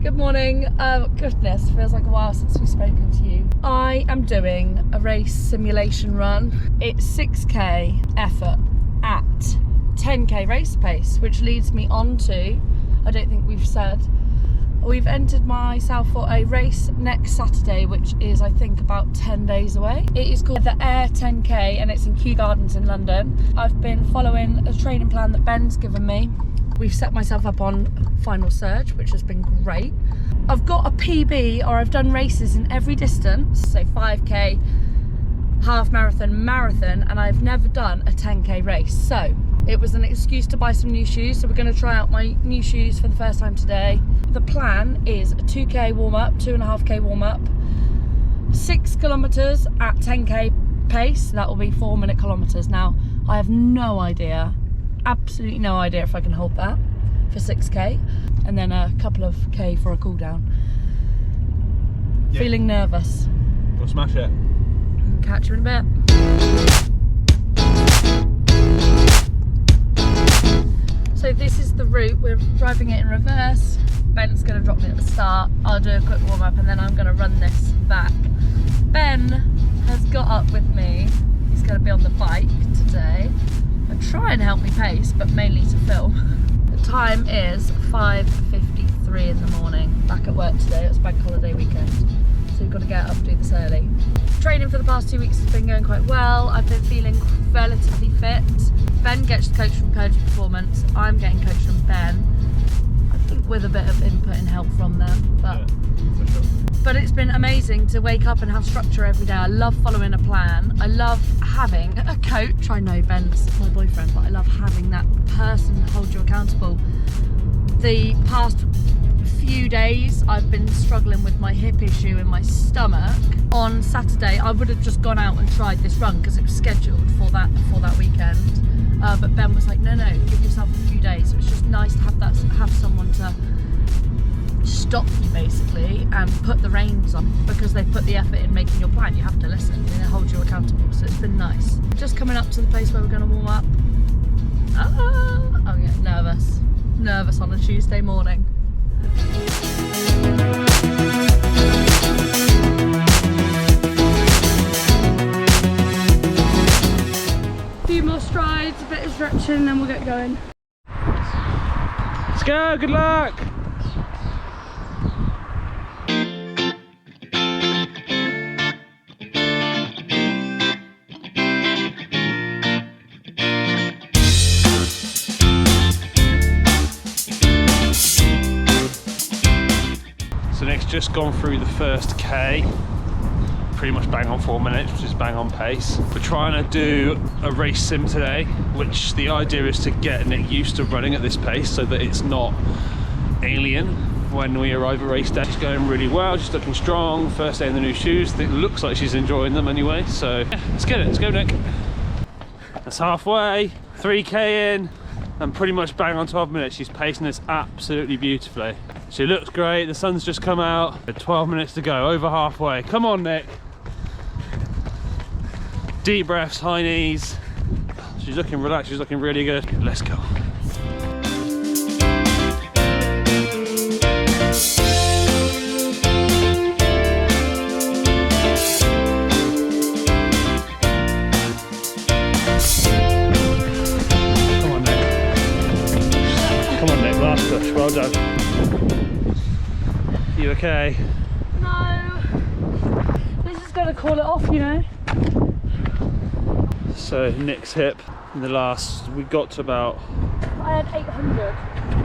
Good morning. Goodness, feels like a while since we've spoken to you. I am doing a race simulation run. It's 6k effort at 10k race pace, which leads me on to, I don't think we've said, we've entered myself for a race next Saturday, which is I think about 10 days away. It is called the Air 10k and it's in Kew Gardens in London. I've been following a training plan that Ben's given me. We've set myself up on Final Surge, which has been great. I've got a PB, or I've done races in every distance, so 5k, half marathon, marathon, and I've never done a 10k race. So it was an excuse to buy some new shoes, so we're going to try out my new shoes for the first time today. The plan is a 2k warm-up, 2.5k warm-up, 6 kilometers at 10k pace. That will be 4-minute kilometers. Now, I have no idea, absolutely no idea if I can hold that for 6k, and then a couple of k for a cool down. Yeah. Feeling nervous. We'll smash it. Catch you in a bit. So this is the route. We're driving it in reverse. Ben's going to drop me at the start. I'll do a quick warm up and then I'm going to run this back. Ben has got up with me. He's going to be on the bike today and try and help me pace, but mainly to film. The time is 5:53 in the morning. Back at work today. It's bank holiday weekend, so we've got to get up, do this early. Training for the past 2 weeks has been going quite well. I've been feeling relatively fit. Ben gets coached from Coach Performance. I'm getting coached from Ben. I think with a bit of input and help from them. But, yeah, for sure. But it's been amazing to wake up and have structure every day. I love following a plan. I love having a coach. I know Ben's my boyfriend, but I love having that person hold you accountable. The past few days I've been struggling with my hip issue in my stomach. On Saturday I would have just gone out and tried this run because it was scheduled for that weekend, but Ben was like, no, give yourself a few days. It was just nice to have someone to stop you basically and put the reins on, because they put the effort in making your plan. You have to listen and they hold you accountable, so it's been nice. Just coming up to the place where we're going to warm up. I'm getting nervous on a Tuesday morning. A few more strides, a bit of stretching, and then we'll get going. Let's go, good luck! So Nick's just gone through the first K, pretty much bang on 4 minutes, which is bang on pace. We're trying to do a race sim today, which the idea is to get Nick used to running at this pace so that it's not alien when we arrive at race day. She's going really well, she's looking strong, first day in the new shoes. It looks like she's enjoying them anyway, so yeah, let's get it, let's go Nick. That's halfway, 3k in, and pretty much bang on 12 minutes. She's pacing this absolutely beautifully. She looks great, the sun's just come out. 12 minutes to go, over halfway. Come on, Nick. Deep breaths, high knees. She's looking relaxed, she's looking really good. Let's go. Come on, Nick. Come on, Nick, last push, well done. You okay? No. This is gonna call it off, you know. So Nick's hip in the last, we got to about, I had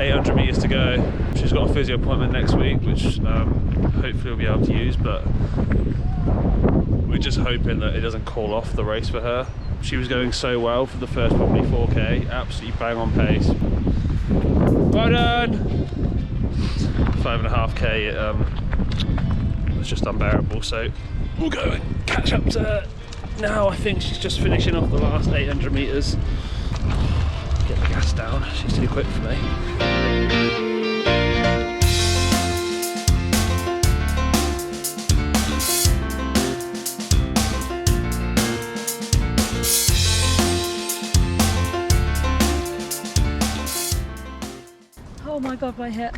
800 meters to go. She's got a physio appointment next week, which hopefully we'll be able to use, but we're just hoping that it doesn't call off the race for her. She was going so well for the first probably 4k, absolutely bang on pace. Well done! 5.5k, it was just unbearable, so we'll go and catch up to her. Now I think she's just finishing off the last 800 meters. Get the gas down, she's too quick for me. Oh my god, my hip.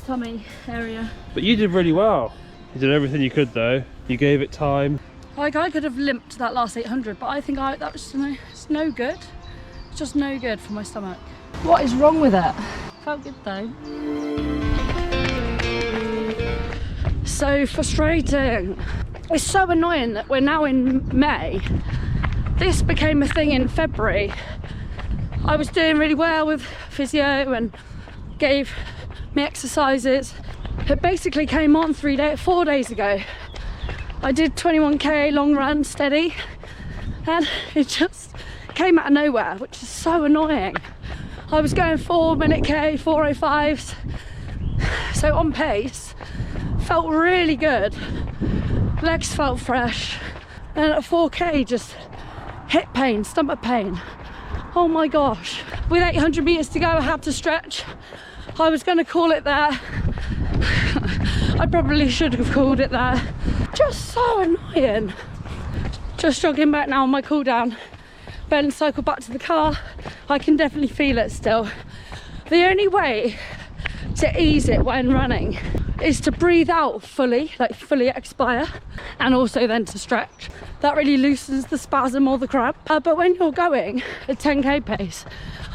tummy area. But you did really well. You did everything you could though. You gave it time. Like, I could have limped that last 800, but I think that was it's no good. It's just no good for my stomach. What is wrong with it? Felt good though. So frustrating. It's so annoying that we're now in May. This became a thing in February. I was doing really well with physio and gave me exercises. It basically came on 4 days ago. I did 21k long run steady and it just came out of nowhere, which is so annoying. I was going 4-minute K, 4:05s, so on pace, felt really good. Legs felt fresh, and at 4k just hip pain, stomach pain. Oh my gosh. With 800 meters to go, I had to stretch. I was gonna call it there. I probably should have called it there. Just so annoying. Just jogging back now on my cool down. Ben cycled back to the car. I can definitely feel it still. The only way to ease it when running is to breathe out fully, like fully expire, and also then to stretch. That really loosens the spasm or the cramp. But when you're going at 10k pace,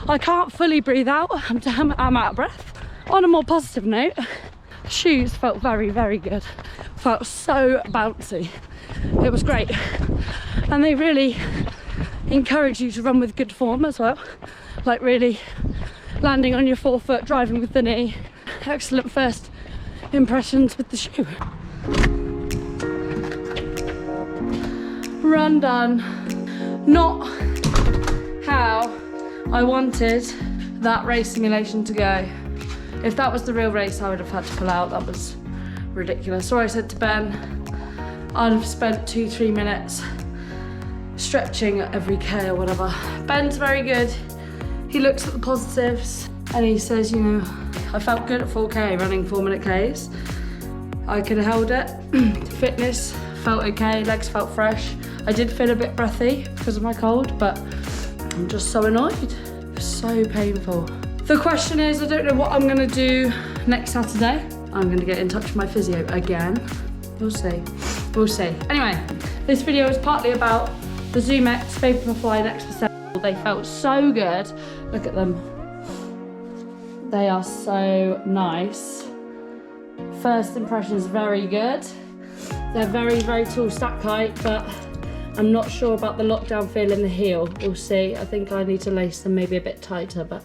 I can't fully breathe out. I'm out of breath. On a more positive note, shoes felt very, very good. Felt so bouncy. It was great. And they really encourage you to run with good form as well. Like really landing on your forefoot, driving with the knee. Excellent first impressions with the shoe. Run done. Not how I wanted that race simulation to go. If that was the real race, I would have had to pull out. That was ridiculous. So I said to Ben, I'd have spent 2-3 minutes stretching at every K or whatever. Ben's very good. He looks at the positives and he says, you know, I felt good at 4k running 4-minute Ks. I could have held it. Fitness felt okay, legs felt fresh. I did feel a bit breathy because of my cold, but I'm just so annoyed. So painful. The question is, I don't know what I'm gonna do next Saturday. I'm gonna get in touch with my physio again. We'll see, we'll see. Anyway, this video is partly about the ZoomX Vaporfly Next Percent. They felt so good. Look at them. They are so nice. First impressions, very good. They're very, very tall stack height, but I'm not sure about the lockdown feel in the heel. We'll see. I think I need to lace them maybe a bit tighter, but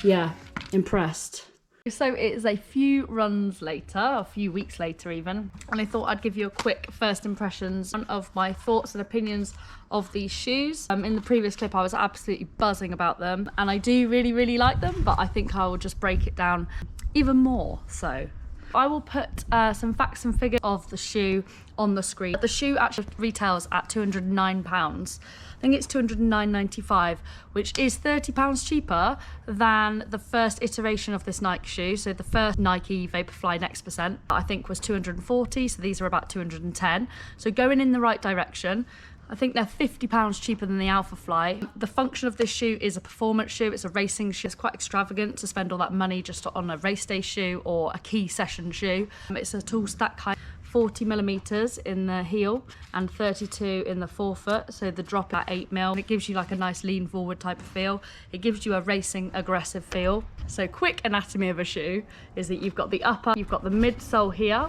yeah, impressed. So it is a few runs later, a few weeks later even, and I thought I'd give you a quick first impressions of my thoughts and opinions of these shoes. In the previous clip I was absolutely buzzing about them, and I do really, really like them, but I think I will just break it down even more. So I will put some facts and figures of the shoe on the screen. The shoe actually retails at £209. I think it's £209.95, which is £30 cheaper than the first iteration of this Nike shoe. So the first Nike Vaporfly Next Percent, I think, was £240, so these are about £210. So going in the right direction. I think they're £50 cheaper than the Alphafly. The function of this shoe is a performance shoe. It's a racing shoe. It's quite extravagant to spend all that money just on a race day shoe or a key session shoe. It's a tall stack height, 40mm in the heel and 32 in the forefoot. So the drop at 8mm. It gives you like a nice lean forward type of feel. It gives you a racing aggressive feel. So quick anatomy of a shoe is that you've got the upper, you've got the midsole here,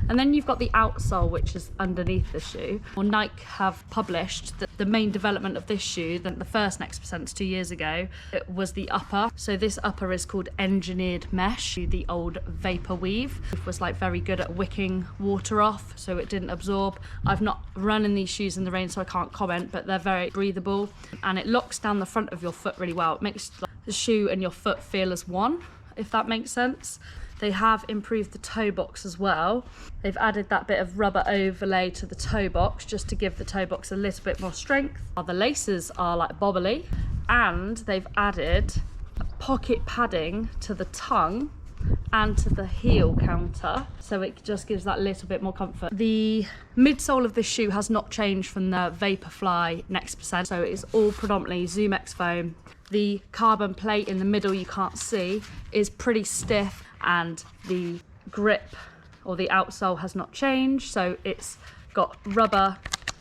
and then you've got the outsole, which is underneath the shoe. Well, Nike have published that the main development of this shoe, the first Next Percent 2 years ago, it was the upper. So this upper is called engineered mesh. The old vapor weave. It was like very good at wicking water off, so it didn't absorb. I've not run in these shoes in the rain, so I can't comment, but they're very breathable, and it locks down the front of your foot really well. It makes the shoe and your foot feel as one, if that makes sense. They have improved the toe box as well. They've added that bit of rubber overlay to the toe box just to give the toe box a little bit more strength. The laces are like bobbly, and they've added pocket padding to the tongue and to the heel counter, so it just gives that little bit more comfort. The midsole of this shoe has not changed from the Vaporfly Next Percent, so it is all predominantly ZoomX foam. The carbon plate in the middle you can't see is pretty stiff, and the grip, or the outsole has not changed, so it's got rubber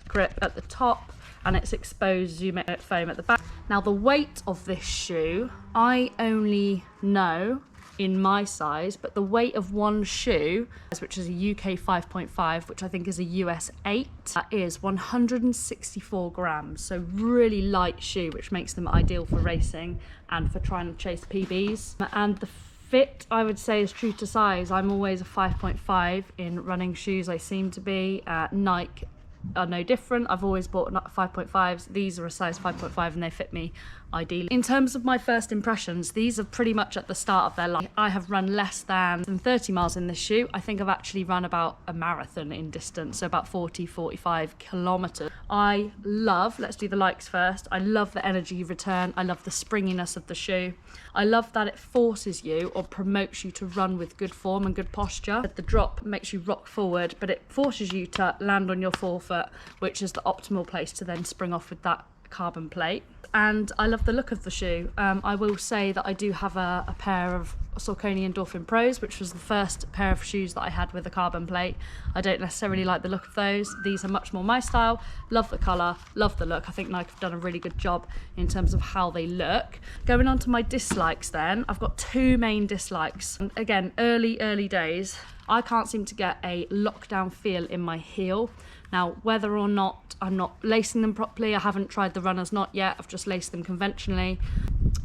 grip at the top and it's exposed ZoomX foam at the back. Now the weight of this shoe, I only know in my size, but the weight of one shoe, which is a UK 5.5, which I think is a US 8, is 164 grams. So really light shoe, which makes them ideal for racing and for trying to chase PBs. And the fit, I would say, is true to size. I'm always a 5.5 in running shoes. I seem to be. Nike are no different. I've always bought 5.5s. These are a size 5.5 and they fit me ideally. In terms of my first impressions, these are pretty much at the start of their life. I have run less than 30 miles in this shoe. I think I've actually run about a marathon in distance, so about 40-45 kilometers. I love, let's do the likes first, I love the energy return. I love the springiness of the shoe. I love that it forces you or promotes you to run with good form and good posture. The drop makes you rock forward, but it forces you to land on your forefoot, which is the optimal place to then spring off with that carbon plate. And I love the look of the shoe. I will say that I do have a pair of Saucony Endorphin Pros, which was the first pair of shoes that I had with a carbon plate. I don't necessarily like the look of those. These are much more my style. Love the colour, love the look. I think Nike have done a really good job in terms of how they look. Going on to my dislikes then, I've got two main dislikes. And again, early days, I can't seem to get a lockdown feel in my heel. Now, whether or not I'm not lacing them properly, I haven't tried the runners knot yet, I've just laced them conventionally.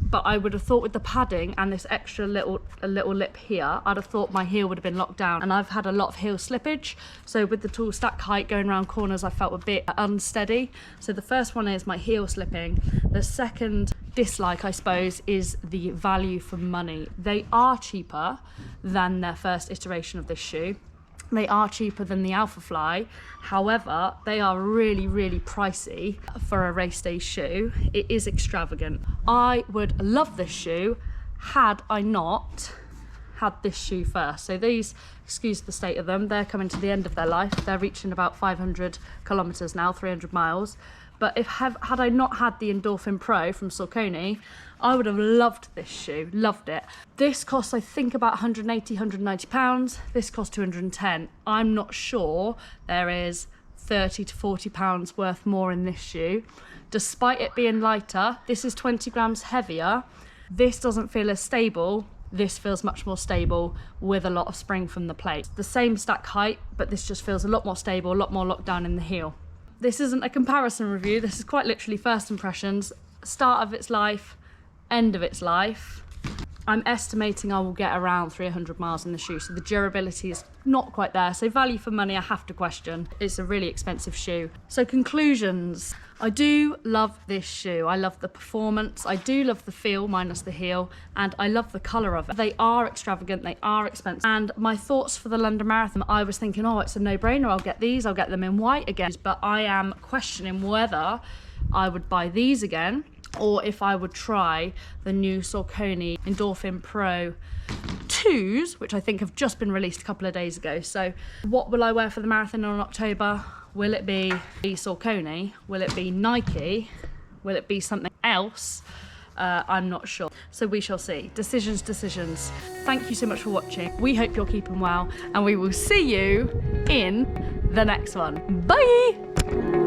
But I would have thought with the padding and this extra little lip here, I'd have thought my heel would have been locked down. And I've had a lot of heel slippage. So with the tall stack height going around corners, I felt a bit unsteady. So the first one is my heel slipping. The second dislike, I suppose, is the value for money. They are cheaper than their first iteration of this shoe. They are cheaper than the Vaporfly. However, they are really pricey for a race day shoe. It is extravagant. I would love this shoe had I not had this shoe first. So these, excuse the state of them, they're coming to the end of their life. They're reaching about 500 kilometers now, 300 miles. But had I not had the Endorphin Pro from Saucony, I would have loved this shoe, loved it. This costs, I think, about 180, 190 pounds. This costs 210. I'm not sure there is 30 to 40 pounds worth more in this shoe. Despite it being lighter, this is 20 grams heavier. This doesn't feel as stable. This feels much more stable with a lot of spring from the plate. The same stack height, but this just feels a lot more stable, a lot more locked down in the heel. This isn't a comparison review, this is quite literally first impressions, start of its life, end of its life. I'm estimating I will get around 300 miles in the shoe, so the durability is not quite there. So value for money, I have to question. It's a really expensive shoe. So conclusions. I do love this shoe. I love the performance. I do love the feel, minus the heel, and I love the colour of it. They are extravagant, they are expensive. And my thoughts for the London Marathon, I was thinking, oh, it's a no-brainer. I'll get these, I'll get them in white again. But I am questioning whether I would buy these again, or if I would try the new Saucony Endorphin Pro 2s, which I think have just been released a couple of days ago. So what will I wear for the marathon in October? Will it be Saucony? Will it be Nike? Will it be something else? I'm not sure. So we shall see. Decisions. Thank you so much for watching. We hope you're keeping well, and we will see you in the next one. Bye!